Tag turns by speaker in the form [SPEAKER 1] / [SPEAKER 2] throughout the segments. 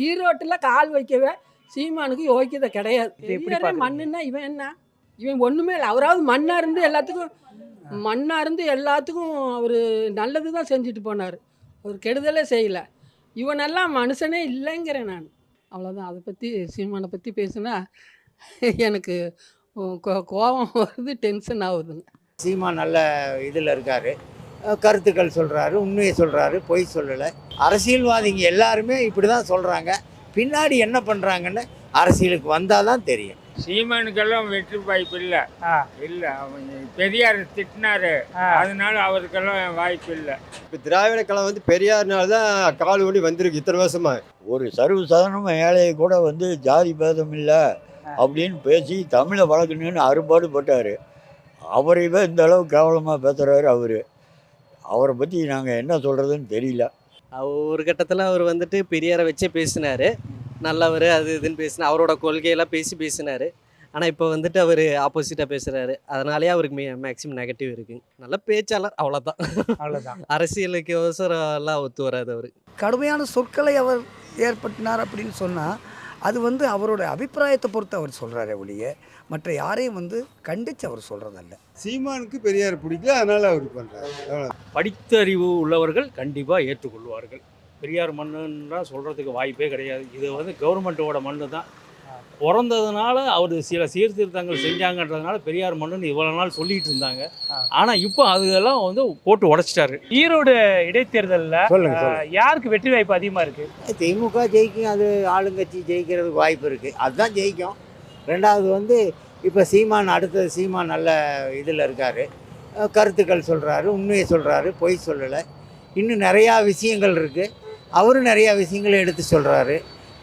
[SPEAKER 1] ஈரோட்டில் கால் வைக்கவே சீமானுக்கு யோக்கியதை கிடையாது. பெரியாரே மண்ணுன்னா இவன் என்ன? இவன் ஒன்றுமே இல்லை. அவராவது மண்ணாக இருந்து எல்லாத்துக்கும் அவர் நல்லது தான் செஞ்சுட்டு போனார். அவர் கெடுதலே செய்யலை. இவனெல்லாம் மனுஷனே இல்லைங்கிறேன் நான். அவ்வளோதான். அதை பற்றி சீமானை பற்றி பேசுனா எனக்கு கோபம் வருது, டென்ஷன் ஆகுதுங்க.
[SPEAKER 2] சீமான் நல்ல இதில் இருக்கார், கருத்துக்கள் சொல்கிறாரு, உண்மையை சொல்கிறாரு, பொய் சொல்லலை. அரசியல்வாதிங்க எல்லாருமே இப்படி தான் சொல்கிறாங்க. பின்னாடி என்ன பண்ணுறாங்கன்னு அரசியலுக்கு வந்தால் தான் தெரியும்.
[SPEAKER 3] சீமானுக்கெல்லாம் வெற்றி வாய்ப்பு இல்லை. அவங்க பெரியார் திட்டினாரு, அதனால அவருக்கெல்லாம் வாய்ப்பு இல்லை.
[SPEAKER 4] இப்போ திராவிட கழகம் வந்து பெரியார்னால தான் கால் ஓடி வந்திருக்கு இத்தனை வருஷமா.
[SPEAKER 5] ஒரு சர்வசாதாரண ஏழையை கூட ஜாதி பேதம் இல்லை அப்படின்னு பேசி தமிழை வளர்க்கணுன்னு அறுபாடு பட்டார். அவரையே இந்த அளவு கேவலமாக பேசுகிறாரு. அவரை பற்றி நாங்கள் என்ன சொல்கிறதுன்னு தெரியல.
[SPEAKER 6] ஒரு கட்டத்தில் அவர் பெரியாரை வச்சே பேசினார், நல்லவர் அது இதுன்னு பேசினார், அவரோட கொள்கையெல்லாம் பேசினார். ஆனால் இப்போ அவர் ஆப்போசிட்டாக பேசுகிறாரு. அதனாலே அவருக்கு மேக்ஸிமம் நெகட்டிவ் இருக்குங்க. நல்ல பேச்சாளர், அவ்வளோதான். அரசியலுக்கு அவசரம் எல்லாம் ஒத்து வராது. அவர்
[SPEAKER 7] கடுமையான சொற்களை அவர் ஏற்படுத்தினார் அப்படின்னு சொன்னால் அது அவரோட அபிப்பிராயத்தை பொறுத்து அவர் சொல்கிறாரே ஒழிய மற்ற யாரையும் கண்டித்து அவர் சொல்கிறதல்ல.
[SPEAKER 4] சீமானுக்கு பெரியார் பிடிக்கல, அதனால் அவர் பண்ணுறாரு.
[SPEAKER 8] படித்தறிவு உள்ளவர்கள் கண்டிப்பாக ஏற்றுக்கொள்வார்கள். பெரியார் மண்ணுன்னா சொல்கிறதுக்கு வாய்ப்பே கிடையாது. இது கவர்மெண்ட்டோட மண்ணு தான். பிறந்ததுனால அவர் சில சீர்திருத்தங்கள் செஞ்சாங்கன்றதுனால பெரியார் மண்ணுன்னு இவ்வளோ நாள் சொல்லிட்டு இருந்தாங்க. ஆனால் இப்போ அதெல்லாம் போட்டு உடைச்சிட்டாரு.
[SPEAKER 9] ஈரோடு இடைத்தேர்தலில் யாருக்கு வெற்றி வாய்ப்பு அதிகமாக இருக்குது?
[SPEAKER 2] திமுக ஜெயிக்கும், அது ஆளுங்கட்சி ஜெயிக்கிறதுக்கு வாய்ப்பு இருக்குது, அதுதான் ஜெயிக்கும். ரெண்டாவது இப்போ அடுத்தது சீமான் நல்ல இதில் இருக்கார், கருத்துக்கள் சொல்கிறாரு, உண்மையை சொல்கிறாரு, பொய் சொல்லலை. இன்னும் நிறையா விஷயங்கள் இருக்குது. அவரும் நிறையா விஷயங்களை எடுத்து சொல்கிறாரு.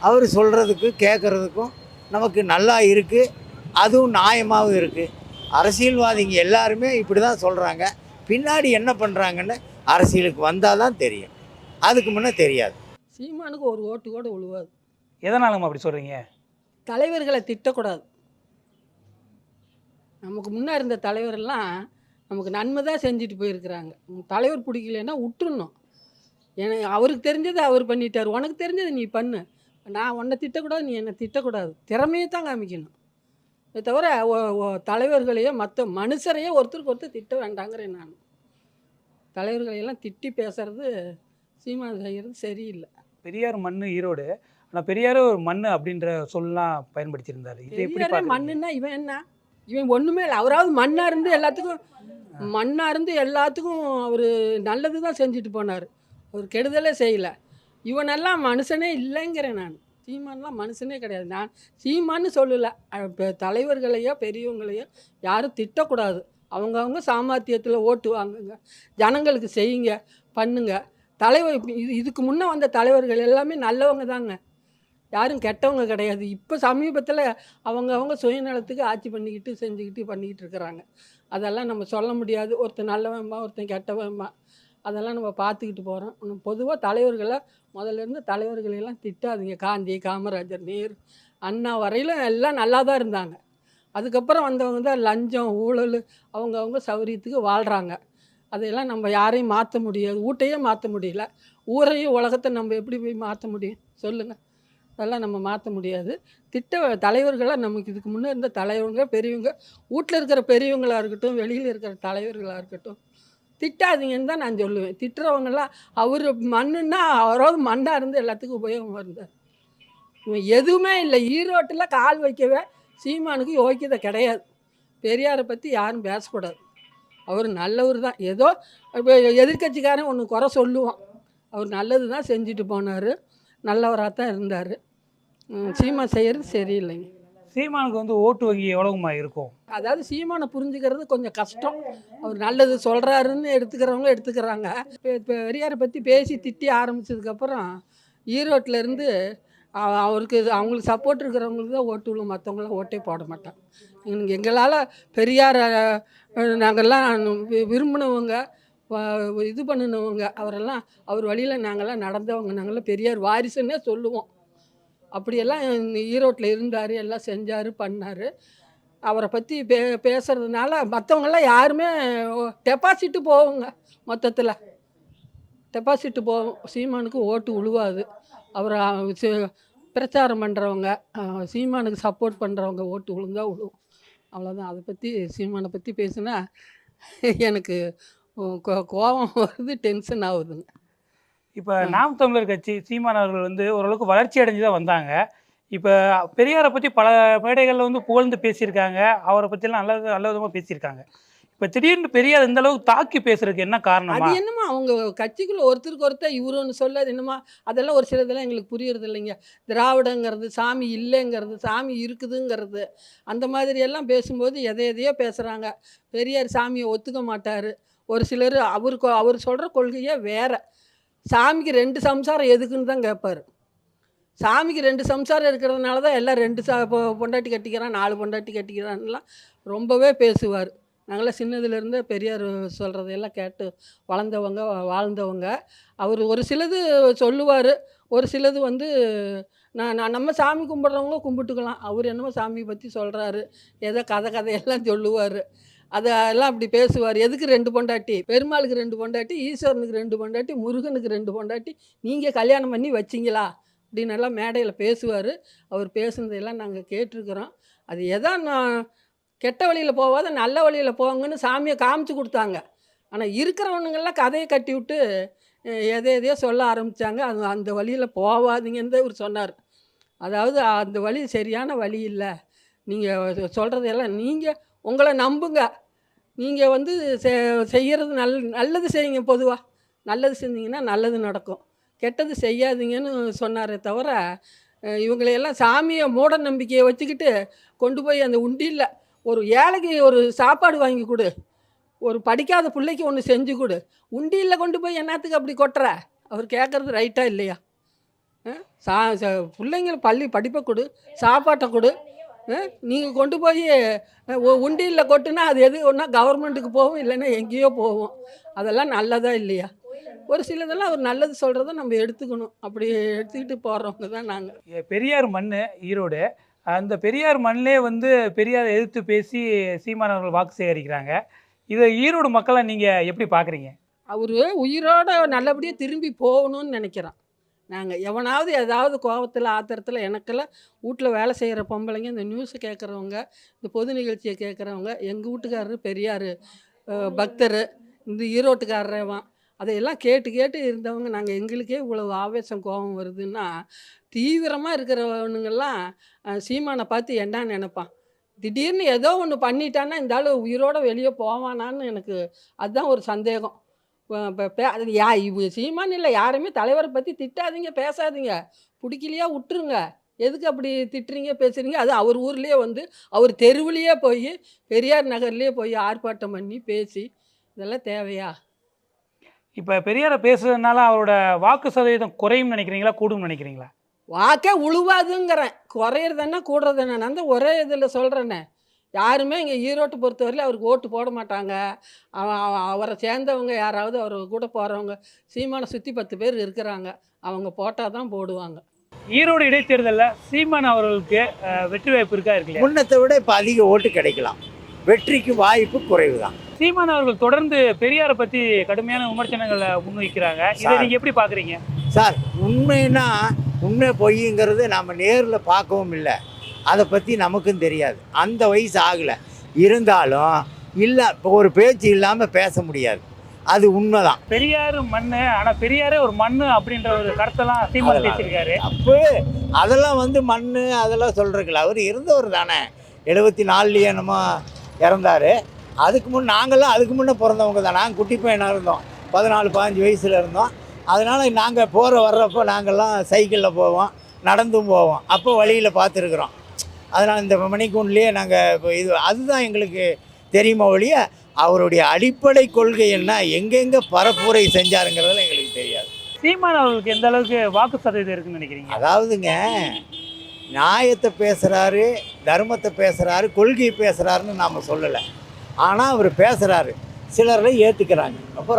[SPEAKER 2] அவர் சொல்கிறதுக்கு கேட்குறதுக்கும் நமக்கு நல்லா இருக்குது, அதுவும் நியாயமாகவும் இருக்குது. அரசியல்வாதிங்க எல்லாருமே இப்படி தான் சொல்கிறாங்க. பின்னாடி என்ன பண்ணுறாங்கன்னு அரசியலுக்கு வந்தால் தான் தெரியும், அதுக்கு முன்னே தெரியாது.
[SPEAKER 1] சீமானுக்கு ஒரு ஓட்டு கூட விழுவாது.
[SPEAKER 9] எதனாலும் அப்படி சொல்கிறீங்க?
[SPEAKER 1] தலைவர்களை திட்டக்கூடாது. நமக்கு முன்னே இருந்த தலைவரெல்லாம் நமக்கு நன்மை தான் செஞ்சுட்டு போயிருக்கிறாங்க. தலைவர் பிடிக்கலன்னா விட்டுருணும். ஏன்னா அவருக்கு தெரிஞ்சதை அவர் பண்ணிட்டார், உனக்கு தெரிஞ்சதை நீ பண்ணு. நான் உன்னை திட்டக்கூடாது, நீ என்னை திட்டக்கூடாது. திறமையை தான் காமிக்கணும். இதை தவிர தலைவர்களையோ மற்ற மனுஷரையோ ஒருத்தருக்கு திட்ட வேண்டாங்கிறேன் நான். தலைவர்களையெல்லாம் திட்டி பேசுறது சீமான் செய்கிறது சரியில்லை.
[SPEAKER 9] பெரியார் மண்ணு ஈரோடு, ஆனால் பெரியார் ஒரு மண்ணு அப்படின்ற சொல்லலாம் பயன்படுத்தியிருந்தார். இது எப்படி?
[SPEAKER 1] மண்ணுன்னா இவன் என்ன? இவன் ஒன்றுமே இல்லை. அவராவது மண்ணாக இருந்து எல்லாத்துக்கும் அவர் நல்லது தான் செஞ்சுட்டு போனார். அவர் கெடுதலே செய்யலை. இவனெல்லாம் மனுஷனே இல்லைங்கிறேன் நான். சீமானெலாம் மனுஷனே கிடையாது. நான் சீமான்னு சொல்லலை. தலைவர்களையோ பெரியவங்களையோ யாரும் திட்டக்கூடாது. அவங்கவுங்க சாமர்த்தியத்தில் ஓட்டு வாங்குங்க, ஜனங்களுக்கு செய்யுங்க, பண்ணுங்க. இதுக்கு முன்னே வந்த தலைவர்கள் எல்லாமே நல்லவங்க தாங்க, யாரும் கெட்டவங்க கிடையாது. இப்போ சமீபத்தில் அவங்க சுயநலத்துக்கு ஆட்சி பண்ணிக்கிட்டு இருக்கிறாங்க. அதெல்லாம் நம்ம சொல்ல முடியாது. ஒருத்தன் நல்லவன்பா, ஒருத்தன் கெட்டவன்பா, அதெல்லாம் நம்ம பார்த்துக்கிட்டு போகிறோம். பொதுவாக தலைவர்களை முதல்லேருந்து தலைவர்களெல்லாம் திட்டாதீங்க. காந்தி, காமராஜர், நேரு, அண்ணா வரையிலும் எல்லாம் நல்லா தான் இருந்தாங்க. அதுக்கப்புறம் வந்தவங்க தான் லஞ்சம், ஊழல், அவங்கவுங்க சௌரியத்துக்கு வாழ்கிறாங்க. அதையெல்லாம் நம்ம யாரையும் மாற்ற முடியாது. வீட்டையே மாற்ற முடியல, ஊரையும் உலகத்தை நம்ம எப்படி போய் மாற்ற முடியும் சொல்லுங்கள்? அதெல்லாம் நம்ம மாற்ற முடியாது. தலைவர்களாக நமக்கு இதுக்கு முன்னே இருந்த தலைவங்க, பெரியவங்க, வீட்டில் இருக்கிற பெரியவங்களாக இருக்கட்டும், வெளியில் இருக்கிற தலைவர்களாக இருக்கட்டும், திட்டாதீங்கன்னு தான் நான் சொல்லுவேன். திட்டுறவங்கெல்லாம் அவர் மண்ணுன்னா அவராவது மண்ணாக இருந்து எல்லாத்துக்கும் உபயோகம் இருந்தார். இவன் எதுவுமே இல்லை. ஈரோட்டில் கால் வைக்கவே சீமானுக்கு யோக்கியதை கிடையாது. பெரியாரை பற்றி யாரும் பேசக்கூடாது. அவர் நல்லவர் தான். ஏதோ எதிர்கட்சிக்காரன் ஒன்று குறை சொல்லுவான், அவர் நல்லது தான் செஞ்சுட்டு போனார், நல்லவராக தான் இருந்தார். சீமான் செய்கிறது சரியில்லைங்க.
[SPEAKER 9] சீமானுக்கு ஓட்டு வங்கி எவ்வளவுமா இருக்கும்?
[SPEAKER 1] அதாவது சீமானை புரிஞ்சுக்கிறது கொஞ்சம் கஷ்டம். அவர் நல்லது சொல்கிறாருன்னு எடுத்துக்கிறவங்க எடுத்துக்கிறாங்க. இப்போ பெரியாரை பற்றி பேசி திட்டி ஆரம்பித்ததுக்கப்புறம் ஈரோட்டிலேருந்து அவங்களுக்கு சப்போர்ட் இருக்கிறவங்களுக்கு தான் ஓட்டு விழும், மற்றவங்களாம் ஓட்டே போட மாட்டாங்க. எங்களால் பெரியாரை நாங்கள்லாம் விரும்பினவங்க, இது பண்ணினவங்க, அவரெல்லாம் அவர் வழியில் நாங்கள்லாம் நடந்தவங்க, நாங்கள்லாம் பெரியார் வாரிசுன்னே சொல்லுவோம். அப்படியெல்லாம் ஈரோட்டில் இருந்தார், எல்லாம் செஞ்சார், பண்ணார். அவரை பற்றி பேசுகிறதுனால மற்றவங்கெல்லாம் யாருமே டெபாசிட்டு போவோங்க. மொத்தத்தில் டெபாசிட்டு போவோம். சீமானுக்கு ஓட்டு விழுவாது. அவர் பிரச்சாரம் பண்ணுறவங்க, சீமானுக்கு சப்போர்ட் பண்ணுறவங்க ஓட்டு விழுந்தா விழுவும். அவ்வளோதான். அதை பற்றி சீமானை பற்றி பேசுனா எனக்கு கோபம் வருது, டென்ஷன் ஆகுதுங்க.
[SPEAKER 9] இப்போ நாம் தமிழர் கட்சி சீமான் அவர்கள் வந்து ஓரளவுக்கு வளர்ச்சி அடைஞ்சு தான் வந்தாங்க. இப்போ பெரியாரை பற்றி பல மேடைகளில் வந்து புகழ்ந்து பேசியிருக்காங்க. அவரை பற்றிலாம் நல்ல விதமாக பேசியிருக்காங்க. இப்போ திடீர்னு பெரியார் இந்த அளவுக்கு தாக்கி பேசுறதுக்கு என்ன
[SPEAKER 1] அது
[SPEAKER 9] காரணமா?
[SPEAKER 1] என்னமோ அவங்க கட்சிக்குள்ள ஒருத்தருக்கு ஒருத்தர் இவரு ஒன்று சொல்லாது என்னமோ அதெல்லாம் ஒரு சிலதெல்லாம் எங்களுக்கு புரியறது இல்லைங்க. திராவிடங்கிறது சாமி இல்லைங்கிறது, சாமி இருக்குதுங்கிறது, அந்த மாதிரி எல்லாம் பேசும்போது எதையோ பேசுகிறாங்க. பெரியார் சாமியை ஒத்துக்க மாட்டார். ஒரு சிலர் அவர் சொல்கிற கொள்கையே வேற. சாமிக்கு 2 சம்சாரம் எதுக்குன்னு தான் கேட்பார். சாமிக்கு 2 சம்சாரம் இருக்கிறதுனால தான் எல்லாம் 2 பொண்டாட்டி கட்டிக்கிறான், 4 பொண்டாட்டி கட்டிக்கிறான்லாம் ரொம்பவே பேசுவார். நாங்களாம் சின்னதுலேருந்து பெரியார் சொல்கிறதையெல்லாம் கேட்டு வாழ்ந்தவங்க. அவர் ஒரு சிலது சொல்லுவார், ஒரு சிலது வந்து நம்ம சாமி கும்பிட்றவங்க கும்பிட்டுக்கலாம். அவர் என்னமோ சாமியை பற்றி சொல்கிறாரு, ஏதோ கதையெல்லாம் சொல்லுவார். அதெல்லாம் அப்படி பேசுவார். எதுக்கு 2 பொண்டாட்டி? பெருமாளுக்கு 2 பொண்டாட்டி, ஈஸ்வரனுக்கு 2 பொண்டாட்டி, முருகனுக்கு 2 பொண்டாட்டி, நீங்கள் கல்யாணம் பண்ணி வச்சிங்களா அப்படின்னு எல்லாம் மேடையில் பேசுவார். அவர் பேசுனதெல்லாம் நாங்கள் கேட்டிருக்கிறோம். அது நான் கெட்ட வழியில் போகாத நல்ல வழியில் போங்கன்னு சாமியை காமிச்சு கொடுத்தாங்க. ஆனால் இருக்கிறவனுங்கெல்லாம் கதையை கட்டி விட்டு எதையோ சொல்ல ஆரம்பித்தாங்க. அந்த வழியில் போகாதீங்கன்னு தான் இவர் சொன்னார். அதாவது அந்த வழி சரியான வழி இல்லை. நீங்கள் சொல்கிறதெல்லாம் நீங்கள் உங்களை நம்புங்க. நீங்கள் வந்து செய்கிறது நல்லது செய்யுங்க. பொதுவாக நல்லது செஞ்சீங்கன்னா நல்லது நடக்கும், கெட்டது செய்யாதீங்கன்னு சொன்னாரே தவிர இவங்களையெல்லாம் சாமியை மூட நம்பிக்கையை வச்சுக்கிட்டு கொண்டு போய் அந்த உண்டியில் ஒரு ஏழைக்கு ஒரு சாப்பாடு வாங்கி கொடு, ஒரு படிக்காத பிள்ளைக்கு ஒன்று செஞ்சு கொடு, உண்டியில் கொண்டு போய் என்னத்துக்கு அப்படி கொட்டுற? அவர் கேட்குறது ரைட்டாக இல்லையா? பிள்ளைங்களை படிப்பை கொடு, சாப்பாட்டை கொடு. நீங்கள் கொண்டு போய் உண்டியில் கொட்டுனா அது எது ஒன்றா கவர்மெண்ட்டுக்கு போகும், இல்லைன்னா எங்கேயோ போகும். அதெல்லாம் நல்லதா இல்லையா? ஒரு சிலதெல்லாம் அவர் நல்லது சொல்கிறத நம்ம எடுத்துக்கணும். அப்படி எடுத்துக்கிட்டு போகிறவங்க தான் நாங்கள்.
[SPEAKER 9] பெரியார் மண் ஈரோடு. அந்த பெரியார் மண்ணிலே வந்து பெரியாரை எதிர்த்து பேசி சீமான் அவர்கள் வாக்கு சேகரிக்கிறாங்க. இதை ஈரோடு மக்களை நீங்கள் எப்படி பார்க்குறீங்க?
[SPEAKER 1] அவர் உயிரோட நல்லபடியாக திரும்பி போகணும்னு நினைக்கிறோம். நாங்கள் எவனாவது ஏதாவது கோபத்தில் ஆத்திரத்தில் எனக்கெல்லாம் வீட்டில் வேலை செய்கிற பொம்பளைங்க, இந்த நியூஸை கேட்குறவங்க, இந்த பொது நிகழ்ச்சியை கேட்குறவங்க, எங்கள் வீட்டுக்காரரு பெரியார் பக்தர், இந்த ஈரோட்டுக்காரரேவான், அதையெல்லாம் கேட்டு இருந்தவங்க நாங்கள். எங்களுக்கே இவ்வளவு ஆவேசம் கோபம் வருதுன்னா தீவிரமாக இருக்கிறவனுங்கெல்லாம் சீமானை பார்த்து என்ன நினைப்பான்? திடீர்னு ஏதோ ஒன்று பண்ணிட்டான்னா இந்த ஆள் உயிரோடு வெளியே போவானான்னு எனக்கு அதுதான் ஒரு சந்தேகம். இவங்க சீமான் இல்லை, யாருமே தலைவரை பற்றி திட்டாதீங்க, பேசாதீங்க, பிடிக்கலையா விட்டுருங்க. எதுக்கு அப்படி திட்டுறீங்க பேசுகிறீங்க? அது அவர் ஊர்லேயே வந்து அவர் தெருவுலேயே போய் பெரியார் நகர்லேயே போய் ஆர்ப்பாட்டம் பண்ணி பேசி இதெல்லாம் தேவையா?
[SPEAKER 9] இப்போ பெரியாரை பேசுறதுனால அவரோட வாக்கு சதவீதம் குறையும் நினைக்கிறீங்களா, கூடும் நினைக்கிறீங்களா?
[SPEAKER 1] வாக்கே உழுவாதுங்கிறேன். குறையிறதுன்னா கூடுறது என்ன? நான் தான் ஒரே இதில் சொல்கிறேன்னே. யாருமே இங்கே ஈரோட்டை பொறுத்தவரையில் அவருக்கு ஓட்டு போட மாட்டாங்க. அவரை சேர்ந்தவங்க யாராவது அவர் கூட போகிறவங்க, சீமானை சுற்றி 10 பேர் இருக்கிறாங்க, அவங்க போட்டால் தான் போடுவாங்க.
[SPEAKER 9] ஈரோடு இடைத்தேர்தலில் சீமான் அவர்களுக்கு வெற்றி வாய்ப்பு இருக்கா இருக்கு?
[SPEAKER 2] முன்னத்தை விட இப்போ அதிக ஓட்டு கிடைக்கலாம். வெற்றிக்கு வாய்ப்பு குறைவு தான்.
[SPEAKER 9] சீமான் அவர்கள் தொடர்ந்து பெரியாரை பற்றி கடுமையான விமர்சனங்களை முன்வைக்கிறாங்க. இதை நீங்கள் எப்படி பார்க்குறீங்க
[SPEAKER 2] சார்? உண்மைன்னா உண்மை பொய்ங்கிறது நம்ம நேரில் பார்க்கவும் இல்லை, அதை பற்றி நமக்கும் தெரியாது, அந்த வயசு ஆகலை. இருந்தாலும் இல்லை, இப்போ ஒரு பேச்சு இல்லாமல் பேச முடியாது, அது உண்மைதான்.
[SPEAKER 9] பெரியார் மண்ணு, ஆனால் பெரியாரே ஒரு மண்ணு அப்படின்ற ஒரு கருத்தெல்லாம் சீமான் பேசியிருக்காரு.
[SPEAKER 2] அப்போ அதெல்லாம் வந்து மண் அதெல்லாம் சொல்கிறீங்களா? அவர் இருந்தவர் தானே. 74 என்னமோ இறந்தார். அதுக்கு முன்னே பிறந்தவங்க தான். நாங்கள் குட்டி பையனாக இருந்தோம், 14-15 வயசில் இருந்தோம். அதனால் நாங்கள் வர்றப்போ நாங்கள்லாம் சைக்கிளில் போவோம், நடந்தும் போவோம். அப்போ வழியில் பார்த்துருக்குறோம். அதனால் இந்த மணிக்கூண்ட்லேயே நாங்கள் இப்போ அதுதான் எங்களுக்கு தெரியுமா ஒழிய அவருடைய அடிப்படை கொள்கை என்ன, எங்கெங்கே பரப்புரை செஞ்சாருங்கிறதுல எங்களுக்கு தெரியாது.
[SPEAKER 9] சீமான் அவர்களுக்கு எந்த அளவுக்கு வாக்கு சதவீதம் இருக்குன்னு நினைக்கிறீங்க?
[SPEAKER 2] அதாவதுங்க, நியாயத்தை பேசுகிறாரு, தர்மத்தை பேசுகிறாரு, கொள்கையை பேசுகிறாருன்னு நாம் சொல்லலை. ஆனால் அவர் பேசுகிறாரு, சிலரில் ஏற்றுக்கிறாங்க. அப்போ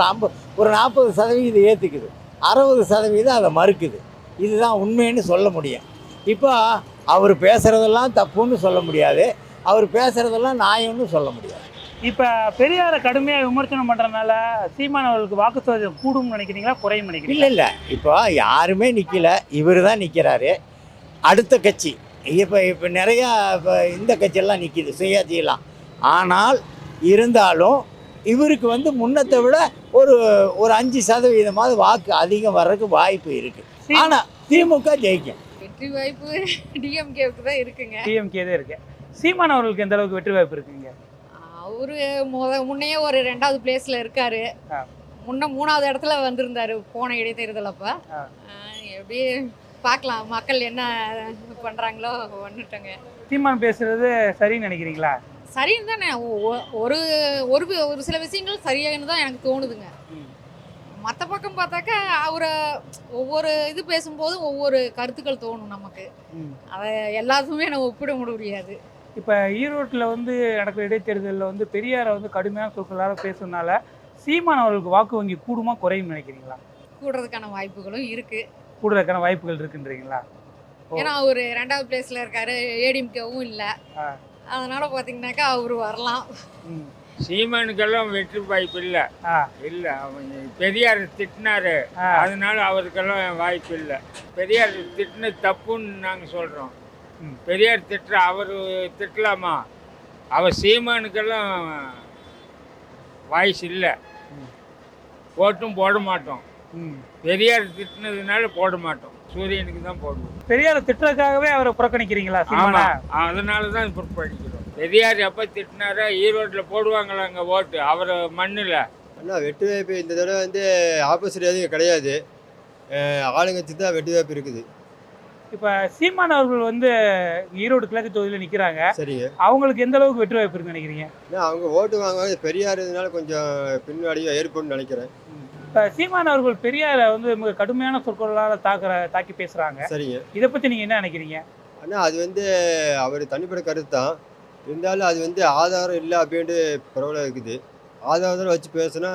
[SPEAKER 2] ஒரு 40% ஏற்றுக்குது, 60% அதை மறுக்குது. இதுதான் உண்மைன்னு சொல்ல முடியும். இப்போ அவர் பேசுகிறதெல்லாம் தப்புன்னு சொல்ல முடியாது, அவர் பேசுகிறதெல்லாம் நியாயம்னு சொல்ல முடியாது.
[SPEAKER 9] இப்போ பெரியாரை கடுமையாக விமர்சனம் பண்ணுறதுனால சீமான் அவர்களுக்கு வாக்கு சதவீதம் கூடும் நினைக்கிறீங்களா, குறையும் நினைக்கிறீங்களா?
[SPEAKER 2] இல்லை, இப்போ யாருமே நிற்கல, இவர் தான் நிற்கிறாரு. அடுத்த கட்சி இப்போ நிறையா இப்போ இந்த கட்சியெல்லாம் நிற்கிது சுயாட்சியெல்லாம். ஆனால் இருந்தாலும் இவருக்கு வந்து முன்னத்தை விட ஒரு ஒரு 5% வாக்கு அதிகம் வர்றதுக்கு வாய்ப்பு இருக்குது. ஆனால் திமுக ஜெயிக்கும்.
[SPEAKER 10] வெற்றி வாய்ப்பு டிஎம்கேவுக்கு தான் இருக்குங்க.
[SPEAKER 9] டிஎம்கே தான் இருக்கு. சீமான் அவர்களுக்கு எந்த அளவுக்கு வெற்றி வாய்ப்பு இருக்குங்க?
[SPEAKER 10] அவரு முன்னையே ஒரு 2வது பிளேஸில் இருக்காரு. முன்ன 3வது இடத்துல வந்திருந்தாரு போன இடைத்தேர்தல் அப்போ. எப்படி பார்க்கலாம் மக்கள் என்ன பண்ணுறாங்களோ வந்துட்டோங்க.
[SPEAKER 9] சீமான் பேசுறது சரின்னு நினைக்கிறீங்களா?
[SPEAKER 10] சரின்னு தானே. ஒரு ஒரு ஒரு சில விஷயங்கள் சரியானு தான் எனக்கு தோணுதுங்க. மற்ற பக்கம் பார்த்தாக்கா அவரை ஒவ்வொரு இது பேசும்போதும் ஒவ்வொரு கருத்துக்கள் தோணும் நமக்கு. அதை எல்லாத்துக்குமே நம்ம ஒப்பிட முடியாது.
[SPEAKER 9] இப்போ ஈரோட்டில் வந்து நடக்கிற இடைத்தேர்தலில் வந்து பெரியாரை வந்து கடுமையான சொற்களால் பேசுறதுனால சீமான் அவர்களுக்கு வாக்கு வங்கி கூடுமா குறையும் நினைக்கிறீங்களா?
[SPEAKER 10] கூடுறதுக்கான வாய்ப்புகளும் இருக்குது.
[SPEAKER 9] கூடுறதுக்கான வாய்ப்புகள் இருக்குன்றீங்களா?
[SPEAKER 10] ஏன்னா அவர் 2வது பிளேஸில் இருக்காரு, ஏடிஎம்கேவும் இல்லை. அதனால் பார்த்தீங்கன்னாக்கா அவர் வரலாம்.
[SPEAKER 3] சீமானுக்கெல்லாம் வெற்றி வாய்ப்பு இல்லை. இல்லை, அவங்க பெரியார் திட்டினாரு, அதனால அவருக்கெல்லாம் வாய்ப்பு இல்லை. பெரியார் திட்டினது தப்புன்னு நாங்கள் சொல்கிறோம். பெரியார் அவர் திட்டலாமா? அவர் சீமானுக்கெல்லாம் வாய்ஸ் இல்லை, ஓட்டும் போட மாட்டோம். பெரியார் திட்டினதுனால போட மாட்டோம், சூரியனுக்கு தான் போடுவோம்.
[SPEAKER 9] பெரியார் திட்டுறதுக்காகவே அவரை புறக்கணிக்கிறீங்களா?
[SPEAKER 3] அதனால தான் புறக்கணிக்கிறோம். பெரியார் எப்போ திட்டினாரோ ஈரோட்டில் போடுவாங்களாங்க ஓட்டு அவர் மண்ணில்.
[SPEAKER 4] ஆனால் வெற்றி வாய்ப்பு இந்த தடவை வந்து ஆப்போசிட் எதுவும் கிடையாது. ஆளுங்கட்சி தான் வெற்றி வாய்ப்பு இருக்குது.
[SPEAKER 9] இப்போ சீமான் அவர்கள் வந்து ஈரோடு கிழக்கு தொகுதியில் நிற்கிறாங்க.
[SPEAKER 4] சரிங்க.
[SPEAKER 9] அவங்களுக்கு எந்த அளவுக்கு வெற்றி வாய்ப்பு இருக்குன்னு நினைக்கிறீங்க?
[SPEAKER 4] அவங்க ஓட்டு வாங்குவாங்க, பெரியார் இதனால கொஞ்சம் பின்னாடியும் ஏற்படும்னு நினைக்கிறேன்.
[SPEAKER 9] இப்போ சீமான் அவர்கள் பெரியாரை வந்து மிக கடுமையான சொற்களால் தாக்கி பேசுகிறாங்க.
[SPEAKER 4] சரிங்க.
[SPEAKER 9] இதை பற்றி நீங்கள் என்ன நினைக்கிறீங்க?
[SPEAKER 4] ஆனால் அது வந்து அவர் தனிப்பட்ட கருத்து தான். இருந்தாலும் அது வந்து ஆதாரம் இல்லை அப்படின்ட்டு பரவாயில்ல இருக்குது. ஆதாரத்தில் வச்சு பேசுனா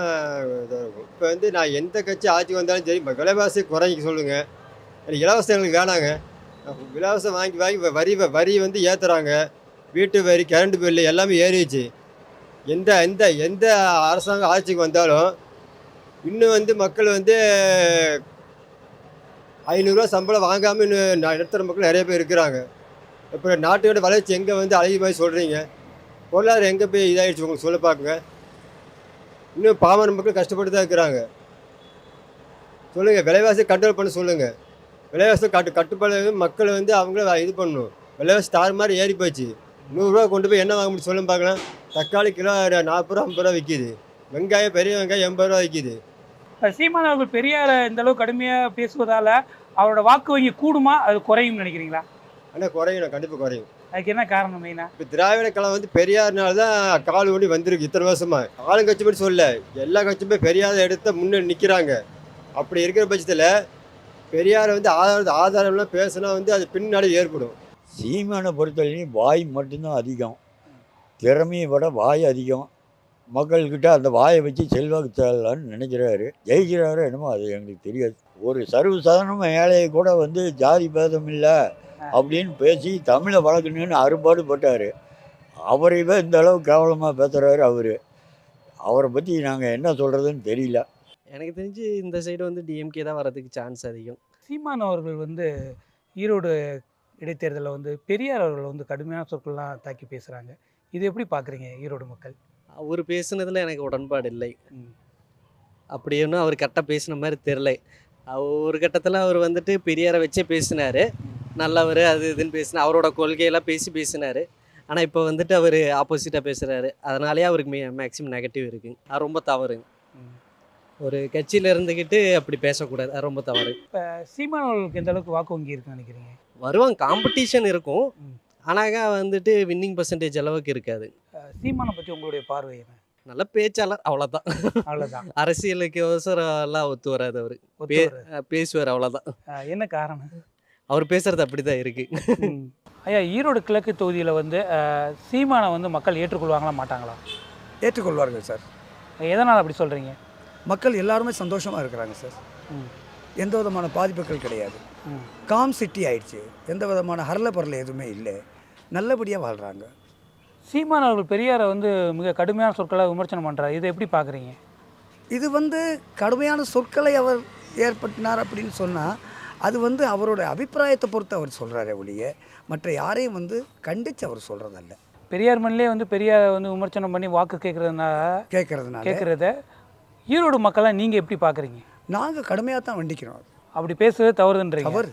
[SPEAKER 4] இதாக இருக்கும். இப்போ வந்து நான் எந்த கட்சி ஆட்சி வந்தாலும் சரி, விலைவாசி குறைக்க சொல்லுங்கள். எனக்கு இலவசம் எங்களுக்கு வேணாங்க. இலவசம் வாங்கி வரி வந்து ஏற்றுறாங்க. வீட்டு வரி, கரண்ட் பில்லு எல்லாமே ஏறிடுச்சு. எந்த எந்த எந்த அரசாங்கம் ஆட்சிக்கு வந்தாலும் இன்னும் வந்து மக்கள் வந்து 500 ரூபா சம்பளம் வாங்காமல் இன்னும் நடத்துகிற மக்கள் நிறைய பேர் இருக்கிறாங்க. இப்போ நாட்டோட வளர்ச்சி எங்கே வந்து அழகி மாதிரி சொல்கிறீங்க? பொருளாதாரம் எங்கே போய் இதாகிடுச்சு உங்களுக்கு சொல்ல பார்க்குங்க. இன்னும் பாமர மக்கள் கஷ்டப்பட்டு தான் இருக்கிறாங்க. சொல்லுங்கள், விலைவாசி கண்ட்ரோல் பண்ண சொல்லுங்கள். விலைவாசி கட்டுப்பாடு மக்கள் வந்து அவங்கள இது பண்ணணும். விலைவாசி தாறு மாதிரி ஏறி போச்சு. 100 ரூபா கொண்டு போய் என்ன வாங்க முடியும் சொல்லுங்க பார்க்கலாம். தக்காளி கிலோ 40 ரூபா 50 ரூபா விற்கிது. வெங்காயம், பெரிய வெங்காயம் 80 ரூபா விற்கிது.
[SPEAKER 9] சீமான் அவர்கள் பெரியாரை இந்த அளவுக்கு கடுமையாக பேசுவதால் அவரோட வாக்கு வங்கி கூடுமா அது குறையும் நினைக்கிறீங்களா?
[SPEAKER 4] ஆனால் குறையும், கண்டிப்பாக குறையும்.
[SPEAKER 9] அதுக்கு என்ன காரணம் மெயினாக?
[SPEAKER 4] இப்போ திராவிட கழகம் வந்து பெரியார்னால தான் கால் ஓடி வந்திருக்கு இத்தனை வருஷமாக. ஆளுங்கட்சி மட்டும் சொல்ல, எல்லா கட்சியுமே பெரியாரை எடுத்து முன்னே நிற்கிறாங்க. அப்படி இருக்கிற பட்சத்தில் பெரியாரை வந்து ஆதாரம்லாம் பேசினா வந்து அது பின்னாடி ஏற்படும்.
[SPEAKER 5] சீமானை பொறுத்தவரையும் வாய் மட்டும்தான் அதிகம், திறமையை விட வாய் அதிகம். மக்கள்கிட்ட அந்த வாயை வச்சு செல்வாக்கு தேடலான்னு நினைக்கிறாரு. ஜெயிக்கிறாரோ என்னமோ அது எங்களுக்கு தெரியாது. ஒரு சர்வசாதாரணமாக ஏழையை கூட வந்து ஜாதி பேதம் இல்லை அப்படின்னு பேசி தமிழை வளர்க்கணுன்னு அரும்பாடு பட்டார். அவரைவே இந்த அளவு கேவலமாக பேசுகிறாரு அவரை பற்றி நாங்கள் என்ன சொல்கிறதுன்னு தெரியல.
[SPEAKER 6] எனக்கு தெரிஞ்சு இந்த சைடு வந்து டிஎம்கே தான் வரதுக்கு சான்ஸ் அதிகம்.
[SPEAKER 9] சீமான் அவர்கள் வந்து ஈரோடு இடைத்தேர்தலில் வந்து பெரியார் அவர்கள் வந்து கடுமையான சொற்கள்லாம் தாக்கி பேசுகிறாங்க. இது எப்படி பார்க்குறீங்க ஈரோடு மக்கள்?
[SPEAKER 6] அவர் பேசுனதில் எனக்கு உடன்பாடு இல்லை. அப்படி ஒன்றும் அவர் கரெக்டாக பேசின மாதிரி தெரில. ஒரு கட்டத்தில் அவர் வந்துட்டு பெரியாரை வச்சே பேசினார், நல்லவர் அது இதுன்னு பேசினார், அவரோட கொள்கையெல்லாம் பேசினார். ஆனால் இப்போ வந்துட்டு அவர் ஆப்போசிட்டாக பேசுகிறாரு. அதனாலேயே அவருக்கு மேக்ஸிமம் நெகட்டிவ் இருக்குங்க. அது ரொம்ப தவறுங்க. ஒரு கட்சியில் இருந்துக்கிட்டு அப்படி பேசக்கூடாது, அது ரொம்ப தவறு.
[SPEAKER 9] இப்போ சீமான் அவர்களுக்கு எந்த அளவுக்கு வாக்கு வங்கி இருக்குன்னு நினைக்கிறீங்க?
[SPEAKER 6] வருவாங்க, காம்படிஷன் இருக்கும். ஆனால் வந்துட்டு வின்னிங் பர்சன்டேஜ் அளவுக்கு இருக்காது.
[SPEAKER 9] சீமானை பற்றி உங்களுடைய பார்வை என்ன?
[SPEAKER 6] நல்ல பேச்சாளர், அவ்வளோதான்.
[SPEAKER 9] அவ்வளோதான்.
[SPEAKER 6] அரசியலுக்கு அவசரம் எல்லாம் ஒத்து வராது. அவர் பேசுவார், அவ்வளோதான்.
[SPEAKER 9] என்ன காரணம்?
[SPEAKER 6] அவர் பேசுறது அப்படி தான் இருக்கு.
[SPEAKER 9] ஐயா, ஈரோடு கிழக்கு தொகுதியில் வந்து சீமானை வந்து மக்கள் ஏற்றுக்கொள்வாங்களா மாட்டாங்களா?
[SPEAKER 7] ஏற்றுக்கொள்வார்கள் சார்.
[SPEAKER 9] எதனால் அப்படி சொல்கிறீங்க?
[SPEAKER 7] மக்கள் எல்லாருமே சந்தோஷமாக இருக்கிறாங்க சார். எந்த விதமான பாதிப்புகள் கிடையாது. காம் சிட்டி ஆயிடுச்சு. எந்த விதமான ஹரல பரல எதுவுமே இல்லை. நல்லபடியாக வாழ்கிறாங்க.
[SPEAKER 9] சீமான் அவர்கள் பெரியாரை வந்து மிக கடுமையான சொற்களை விமர்சனம் பண்ணுறாரு. இதை எப்படி பார்க்குறீங்க?
[SPEAKER 7] இது வந்து கடுமையான சொற்களை அவர் ஏற்படுத்தினார் அப்படின்னு சொன்னால் அது வந்து அவரோட அபிப்பிராயத்தை பொறுத்து அவர் சொல்கிறாரே ஒழிய மற்ற யாரையும் வந்து கண்டித்து அவர் சொல்கிறதல்ல.
[SPEAKER 9] பெரியார் மண்ணிலே வந்து பெரியாரை வந்து விமர்சனம் பண்ணி வாக்கு கேட்கறத ஈரோடு மக்களாக நீங்கள் எப்படி பார்க்குறீங்க?
[SPEAKER 7] நாங்கள் கடுமையாக தான் வண்டிக்கிறோம்.
[SPEAKER 9] அப்படி பேசுறது தவறுன்றீங்க?
[SPEAKER 7] தவறு.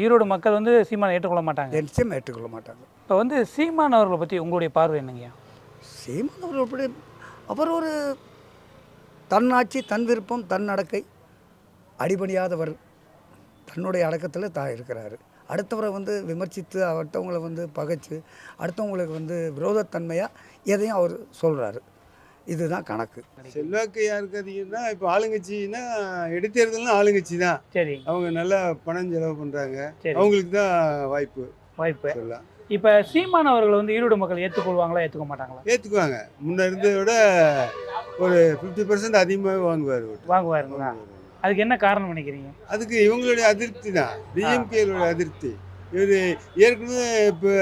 [SPEAKER 9] ஈரோடு மக்கள் வந்து சீமானை ஏற்றுக்கொள்ள மாட்டாங்க.
[SPEAKER 7] நிச்சயமாக ஏற்றுக்கொள்ள மாட்டாங்க.
[SPEAKER 9] இப்போ வந்து சீமான் அவர்களை பற்றி உங்களுடைய பார்வை என்னங்கய்யா?
[SPEAKER 7] சீமான் அவர்கள் அப்படி அவர் ஒரு தன்னாட்சி, தன் விருப்பம், தன் நடக்கை, அடிபணியாதவர், தன்னுடைய அடக்கத்தில் இருக்கிறாரு. அடுத்தவரை வந்து விமர்சித்து அடுத்தவங்களை வந்து பகைச்சு அடுத்தவங்களுக்கு வந்து விரோதத்தன்மையாக எதையும் அவர் சொல்கிறாரு. இதுதான் கணக்கு.
[SPEAKER 11] செல்வாக்கு யாருக்கு அதிகம்னா இப்போ ஆளுங்கட்சின்னா இடைத்தேர்தல்னா ஆளுங்கட்சி தான்.
[SPEAKER 9] சரி,
[SPEAKER 11] அவங்க நல்லா பணம் செலவு பண்ணுறாங்க,
[SPEAKER 9] சரி,
[SPEAKER 11] அவங்களுக்கு தான் வாய்ப்பு
[SPEAKER 9] சொல்லலாம். இப்போ சீமான் அவர்களை வந்து ஈரோடு மக்கள் ஏற்றுக்கொள்வாங்களா ஏற்றுக்க மாட்டாங்களா?
[SPEAKER 11] ஏற்றுக்குவாங்க. முன்ன இருந்ததை விட ஒரு 50% அதிகமாகவே
[SPEAKER 9] வாங்குவாருங்களா? அதுக்கு என்ன காரணம் நினைக்கிறீங்க?
[SPEAKER 11] அதுக்கு இவங்களுடைய அதிருப்தி தான், டிஎம்கேயோட அதிருப்தி. இவர் ஏற்கனவே இப்போ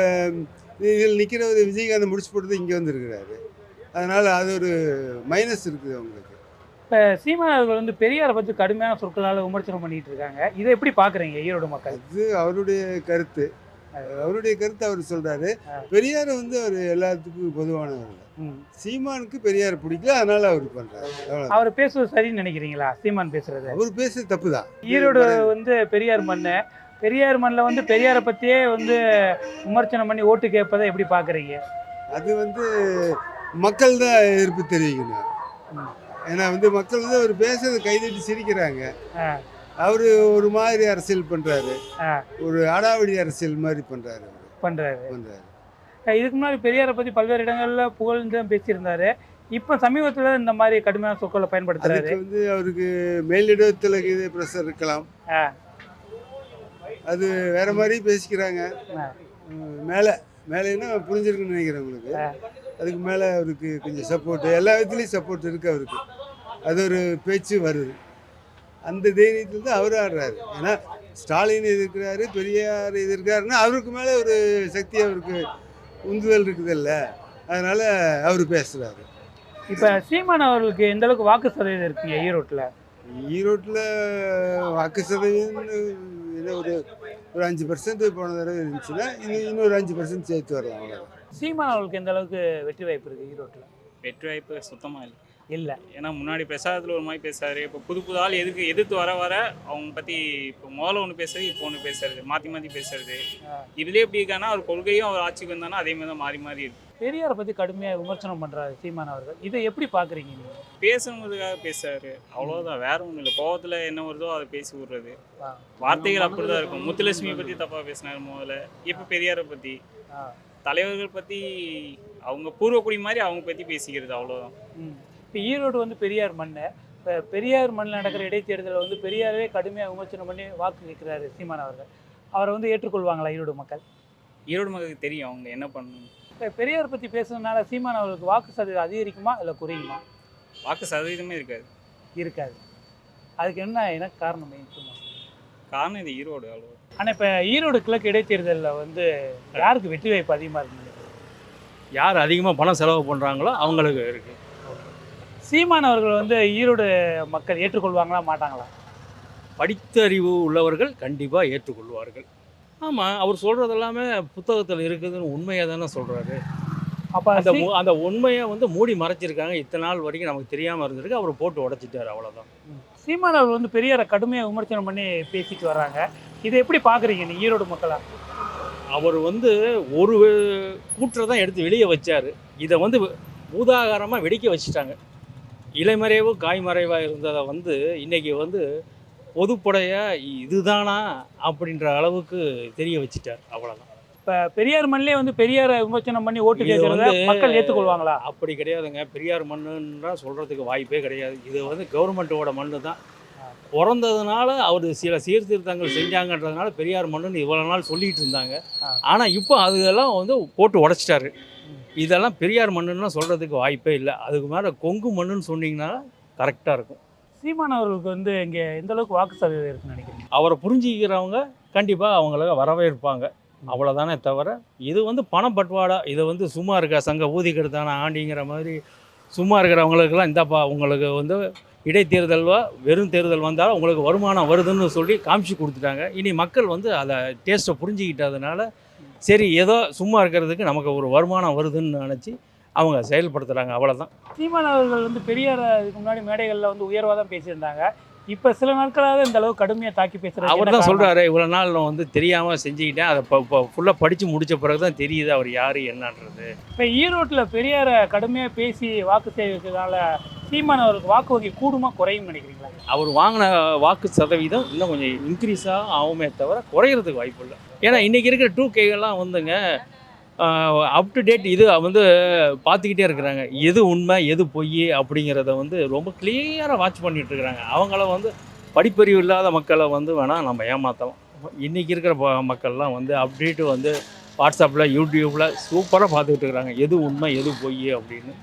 [SPEAKER 11] இதில் நிற்கிறவர் விஜயகாந்த் முடிச்சு போட்டது இங்கே வந்துருக்கிறாரு. அதனால் அது ஒரு மைனஸ் இருக்குது அவங்களுக்கு.
[SPEAKER 9] இப்போ சீமான் அவர்கள் வந்து பெரியாரை பற்றி கடுமையான சொற்களால் விமர்சனம் பண்ணிட்டு இருக்காங்க. இதை எப்படி பார்க்குறீங்க ஈரோடு மக்கள்?
[SPEAKER 11] அது அவருடைய கருத்து. அவர் சொல்கிறாரு. பெரியார் வந்து அவர் எல்லாத்துக்கும் பொதுவானவர். சீமானுக்கு பெரியார் பிடிக்கல, அதனால அவர் பண்ணுறாரு.
[SPEAKER 9] அவர் பேசுவது சரின்னு நினைக்கிறீங்களா? சீமான் பேசுறது,
[SPEAKER 11] அவர் பேசுறது தப்பு தான்.
[SPEAKER 9] ஈரோடு வந்து பெரியார் மண்ணில் வந்து பெரியாரை பற்றியே வந்து விமர்சனம் பண்ணி ஓட்டு கேட்பதை எப்படி பார்க்குறீங்க?
[SPEAKER 11] அது வந்து மக்கள் தான் எதிர்ப்பு தெரிவிக்கணும். ஏன்னா வந்து மக்கள் வந்து அவர் பேசுறதை கைதட்டி சிரிக்கிறாங்க. அவர் ஒரு மாதிரி அரசியல் பண்ணுறாரு, ஒரு அடாவடி அரசியல் மாதிரி பண்ணுறாரு.
[SPEAKER 9] இதுக்கு முன்னாடி பெரியாரை பற்றி பல்வேறு இடங்களில் புகழ்ந்து பேசியிருந்தாரு. இப்போ சமீபத்தில் இந்த மாதிரி கடுமையான சொற்களை பயன்படுத்துறாரு.
[SPEAKER 11] வந்து அவருக்கு மேலிடத்தில் இது ப்ரெஷர் இருக்கலாம், அது வேற மாதிரி பேசிக்கிறாங்க. மேலேன்னா புரிஞ்சிருக்குன்னு நினைக்கிறேன் உங்களுக்கு. அதுக்கு மேலே அவருக்கு கொஞ்சம் சப்போர்ட்டு, எல்லா விதத்துலேயும் சப்போர்ட் இருக்குது அவருக்கு. அது ஒரு பேச்சு வருது. அந்த தைரியத்தில் தான் அவர் ஆடுறாரு. ஏன்னா ஸ்டாலின் எதிர்க்கிறாரு, பெரியார் எதிர்க்கிறாருன்னா அவருக்கு மேலே ஒரு சக்தி, அவருக்கு உந்துதல் இருக்குதில்ல, அதனால் அவர் பேசுகிறாரு.
[SPEAKER 9] இப்போ சீமான் அவர்களுக்கு எந்த அளவுக்கு வாக்கு சதவீதம் இருக்குங்க
[SPEAKER 11] ஈரோட்டில்? வாக்கு சதவீதம் என்ன ஒரு 5% போன தடவை இருந்துச்சுன்னா இன்னொரு 5% சேர்த்து வரலாம். அவ்வளோ.
[SPEAKER 9] சீமான் அவர்களுக்கு எந்த அளவுக்கு வெற்றி வாய்ப்பு இருக்குது ஈரோட்டில்?
[SPEAKER 12] வெற்றி வாய்ப்பு சுத்தமாக இல்லை. ஏன்னா முன்னாடி பிரசாதத்தில் ஒரு மாதிரி பேசுறாரு. இப்போ புது ஆள் எதிர்த்து வர அவங்க பற்றி இப்போ முதல்ல ஒன்று பேசுறது, இப்போ ஒன்று பேசுறது, மாற்றி பேசுறது. இதுலேயே எப்படி இருக்கான்னா அவர் கொள்கையும் அவர் ஆட்சிக்கு வந்தானா அதே மாதிரி தான் மாறி இருக்கு.
[SPEAKER 9] பெரியாரை பற்றி கடுமையாக விமர்சனம் பண்ணுறாரு சீமான் அவர்கள். இதை எப்படி பார்க்குறீங்க நீங்கள்?
[SPEAKER 12] பேசணுங்கிறதுக்காக பேசுறாரு, அவ்வளோதான், வேற ஒன்றும் இல்லை. கோவத்தில் என்ன வருதோ அதை பேசி விடுறது. வார்த்தைகள் அப்படி தான் இருக்கும். முத்துலட்சுமியை பற்றி தப்பாக பேசினாரு முதல்ல. இப்போ பெரியாரை பற்றி, தலைவர்கள் பற்றி அவங்க பூர்வக்குடி மாதிரி அவங்க பற்றி பேசிக்கிறது, அவ்வளோதான்.
[SPEAKER 9] இப்போ ஈரோடு வந்து பெரியார் மண். இப்போ பெரியார் மண்ணில் நடக்கிற இடைத்தேர்தலில் வந்து பெரியாரே கடுமையாக விமர்சனம் பண்ணி வாக்கு கேட்குறாரு சீமான் அவர்கள். அவரை வந்து ஏற்றுக்கொள்வாங்களா ஈரோடு மக்கள்?
[SPEAKER 12] ஈரோடு மக்களுக்கு தெரியும் அவங்க என்ன பண்ணணும்.
[SPEAKER 9] இப்போ பெரியார் பற்றி பேசுறதுனால சீமான் அவர்களுக்கு வாக்கு சதவீதம் அதிகரிக்குமா இல்லை குறையுமா?
[SPEAKER 12] வாக்கு சதவீதமே
[SPEAKER 9] இருக்காது. அதுக்கு என்ன காரணம்?
[SPEAKER 12] காரணம் இது ஈரோடு, அவ்வளோ.
[SPEAKER 9] ஆனால் இப்போ ஈரோடு கிழக்கு இடைத்தேர்தலில் வந்து யாருக்கு வெற்றி வாய்ப்பு அதிகமாக இருக்குன்னு?
[SPEAKER 8] யார் அதிகமாக பணம் செலவு பண்ணுறாங்களோ அவங்களுக்கு இருக்குது.
[SPEAKER 9] சீமான் அவர்கள் வந்து ஈரோடு மக்கள் ஏற்றுக்கொள்வாங்களா மாட்டாங்களா?
[SPEAKER 8] படித்த அறிவு உள்ளவர்கள் கண்டிப்பாக ஏற்றுக்கொள்வார்கள். ஆமாம், அவர் சொல்கிறது எல்லாமே புத்தகத்தில் இருக்குதுன்னு உண்மையாக தானே சொல்கிறாரு.
[SPEAKER 9] அப்போ
[SPEAKER 8] அந்த உண்மையை வந்து மூடி மறைச்சிருக்காங்க. இத்தனை நாள் வரைக்கும் நமக்கு தெரியாமல் இருந்திருக்கு. அவர் போட்டு உடைச்சிட்டார், அவ்வளோதான்.
[SPEAKER 9] சீமான் அவர்கள் வந்து பெரியாரை கடுமையாக விமர்சனம் பண்ணி பேசிட்டு வர்றாங்க. இதை எப்படி பார்க்குறீங்க நீ ஈரோடு மக்களா?
[SPEAKER 8] அவர் வந்து ஒரு கூற்றை தான் எடுத்து வெளியே வச்சார். இதை வந்து ஊதாகாரமாக வெடிக்க வச்சுட்டாங்க. இலைமறைவு காய்மறைவாக இருந்ததை வந்து இன்றைக்கி வந்து பொதுப்படையாக இதுதானா அப்படின்ற அளவுக்கு தெரிய வச்சுட்டார், அவ்வளோதான்.
[SPEAKER 9] இப்போ பெரியார் மண்ணிலே வந்து பெரியாரை விமர்சனம் பண்ணி ஓட்டு கேட்கறத மக்கள் ஏற்றுக்கொள்வாங்களா?
[SPEAKER 8] அப்படி கிடையாதுங்க. பெரியார் மண்ணுன்றா சொல்கிறதுக்கு வாய்ப்பே கிடையாது. இது வந்து கவர்மெண்ட்டோட மண்ணு தான். பிறந்ததுனால அவர் சில சீர்திருத்தங்கள் செஞ்சாங்கன்றதுனால பெரியார் மண்ணுன்னு இவ்வளோ நாள் சொல்லிகிட்டு இருந்தாங்க. ஆனால் இப்போ அதெல்லாம் வந்து போட்டு உடைச்சிட்டாரு. இதெல்லாம் பெரியார் மண்ணுன்னா சொல்கிறதுக்கு வாய்ப்பே இல்லை. அதுக்கு மேலே கொங்கு மண்ணுன்னு சொன்னீங்கன்னா கரெக்டாக இருக்கும்.
[SPEAKER 9] சீமான் அவர்களுக்கு வந்து இங்கே எந்த அளவுக்கு வாக்கு சதவீதம் இருக்குன்னு நினைக்கிறீங்க?
[SPEAKER 8] அவரை புரிஞ்சிக்கிறவங்க கண்டிப்பாக அவங்கள வரவேற்பாங்க, அவ்வளோதானே தவிர இது வந்து பணப்பட்டுவாடா, இதை வந்து சும்மா இருக்கா சங்க ஊதிக்கிறதான ஆண்டிங்கிற மாதிரி சும்மா இருக்கிறவங்களுக்கெல்லாம் இந்தாப்பா உங்களுக்கு வந்து இடைத்தேர்தல்வா வெறும் தேர்தல் வந்தாலும் உங்களுக்கு வருமானம் வருதுன்னு சொல்லி காமிச்சு கொடுத்துட்டாங்க. இனி மக்கள் வந்து அதை டேஸ்ட்டை புரிஞ்சுக்கிட்டதுனால சரி ஏதோ சும்மா இருக்கிறதுக்கு நமக்கு ஒரு வருமானம் வருதுன்னு நினச்சி அவங்க செயல்படுத்துகிறாங்க, அவ்வளோதான்.
[SPEAKER 9] சீமான் அவர்கள் வந்து பெரியார் இதுக்கு முன்னாடி மேடைகளில் வந்து உயர்வாக தான் பேசியிருந்தாங்க. இப்போ சில நாட்களாக இந்த அளவுக்கு கடுமையாக தாக்கி பேசுகிறாரு.
[SPEAKER 8] அவர் தான் சொல்கிறாரு, இவ்வளோ நாள் நான் வந்து தெரியாமல் செஞ்சுக்கிட்டேன், அதை இப்போ ஃபுல்லாக படித்து முடித்த பிறகு தான் தெரியுது அவர் யார் என்னன்றது.
[SPEAKER 9] இப்போ ஈரோட்டில் பெரியாரை கடுமையாக பேசி வாக்கு சேவிக்கிறதுனால சீமான் அவருக்கு வாக்கு வகை கூடுமா குறையும் நினைக்கிறீங்களா?
[SPEAKER 8] அவர் வாங்கின வாக்கு சதவீதம் இன்னும் கொஞ்சம் இன்க்ரீஸாக ஆகுமே தவிர குறையிறதுக்கு வாய்ப்பு இல்லை. ஏன்னா இன்றைக்கி இருக்கிற 2Kலாம் வந்துங்க அப் டு டேட் இது வந்து பார்த்துக்கிட்டே இருக்கிறாங்க. எது உண்மை எது பொய் அப்படிங்கிறத வந்து ரொம்ப கிளியராக வாட்ச் பண்ணிகிட்டு இருக்கிறாங்க. அவங்கள வந்து படிப்பறிவு இல்லாத மக்களை வந்து வேணால் நம்ம ஏமாற்றலாம். இன்றைக்கி இருக்கிற மக்கள்லாம் வந்து அப்டேட்டு வந்து வாட்ஸ்அப்பில் யூடியூப்பில் சூப்பராக பார்த்துக்கிட்டு இருக்கிறாங்க, எது உண்மை எது பொய் அப்படின்னு.